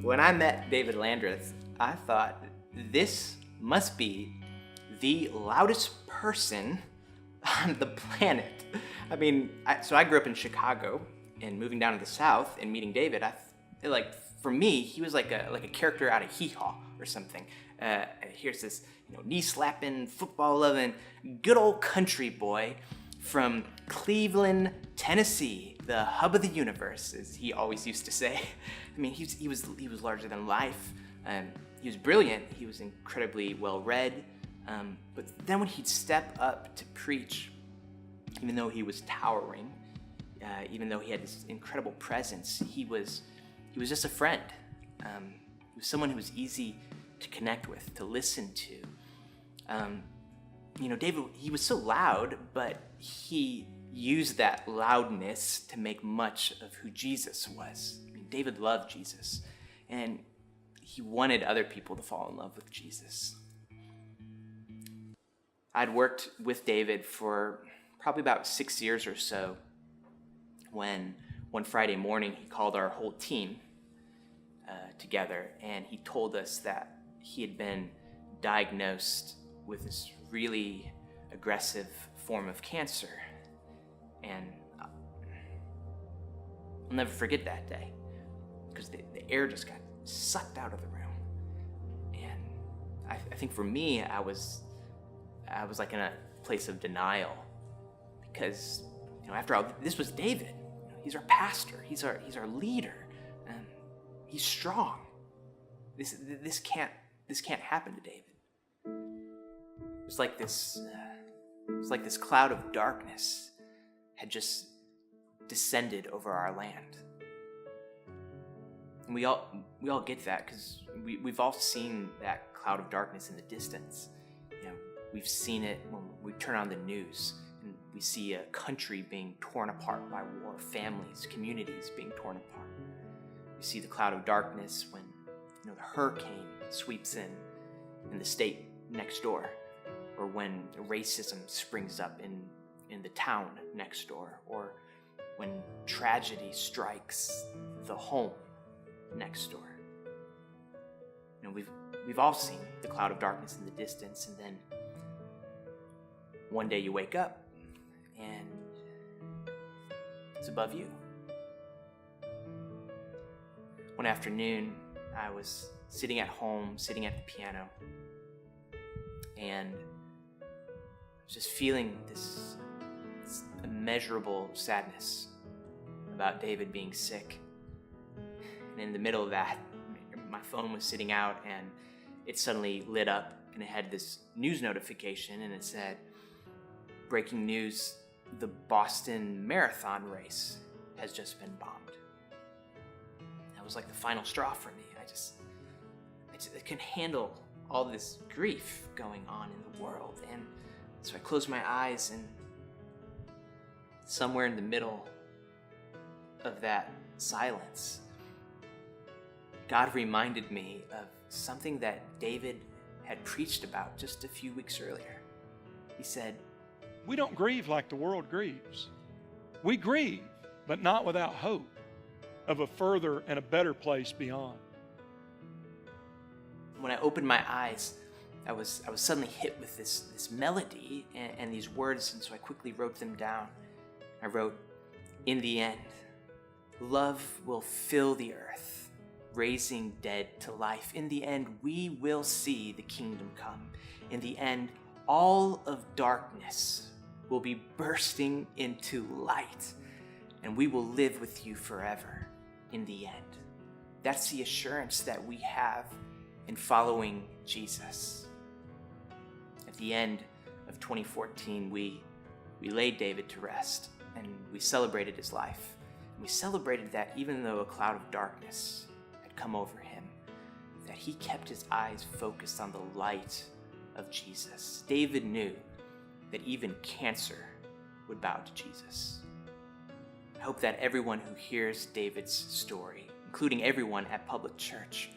When I met David Landreth, I thought this must be the loudest person on the planet. I mean, I grew up in Chicago, and moving down to the South and meeting David, for me, he was like a character out of Hee Haw or something. Here's this, knee slapping, football loving, good old country boy from Cleveland, Tennessee, the hub of the universe, as he always used to say. I mean, he was larger than life. He was brilliant. He was incredibly well read. But then when he'd step up to preach, even though he was towering, even though he had this incredible presence, he was just a friend. He was someone who was easy to connect with, to listen to. David, he was so loud, but he used that loudness to make much of who Jesus was. I mean, David loved Jesus, and he wanted other people to fall in love with Jesus. I'd worked with David for probably about 6 years or so when one Friday morning he called our whole team together, and he told us that he had been diagnosed with this really aggressive form of cancer. And I'll never forget that day, because the air just got sucked out of the room. And I think for me, I was like in a place of denial, because after all, this was David. He's our pastor. He's our leader. He's strong. This can't happen to David. It's like this cloud of darkness had just descended over our land. And we all get that, because we've all seen that cloud of darkness in the distance. We've seen it when we turn on the news and we see a country being torn apart by war, families, communities being torn apart. We see the cloud of darkness when the hurricane sweeps in the state next door, or when racism springs up in the town next door, or when tragedy strikes the home next door. We've all seen the cloud of darkness in the distance, and then one day you wake up and it's above you. One afternoon, I was sitting at home, sitting at the piano, and I was just feeling this immeasurable sadness about David being sick. And in the middle of that, my phone was sitting out, and it suddenly lit up, and it had this news notification, and it said, "Breaking news, the Boston Marathon race has just been bombed." That was like the final straw for me. I couldn't handle all this grief going on in the world. And so I closed my eyes, and somewhere in the middle of that silence, God reminded me of something that David had preached about just a few weeks earlier. He said, "We don't grieve like the world grieves. We grieve, but not without hope of a further and a better place beyond." When I opened my eyes, I was suddenly hit with this melody and these words, and so I quickly wrote them down. I wrote, "In the end, love will fill the earth, raising dead to life. In the end, we will see the kingdom come. In the end, all of darkness will be bursting into light, and we will live with you forever in the end." That's the assurance that we have in following Jesus. At the end of 2014, we laid David to rest, and we celebrated his life. And we celebrated that even though a cloud of darkness had come over him, that he kept his eyes focused on the light of Jesus. David knew that even cancer would bow to Jesus. I hope that everyone who hears David's story, including everyone at Public Church,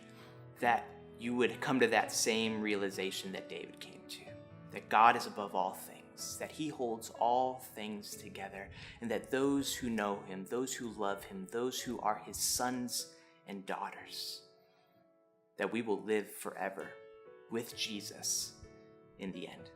that you would come to that same realization that David came to, that God is above all things, that he holds all things together, and that those who know him, those who love him, those who are his sons and daughters, that we will live forever with Jesus in the end.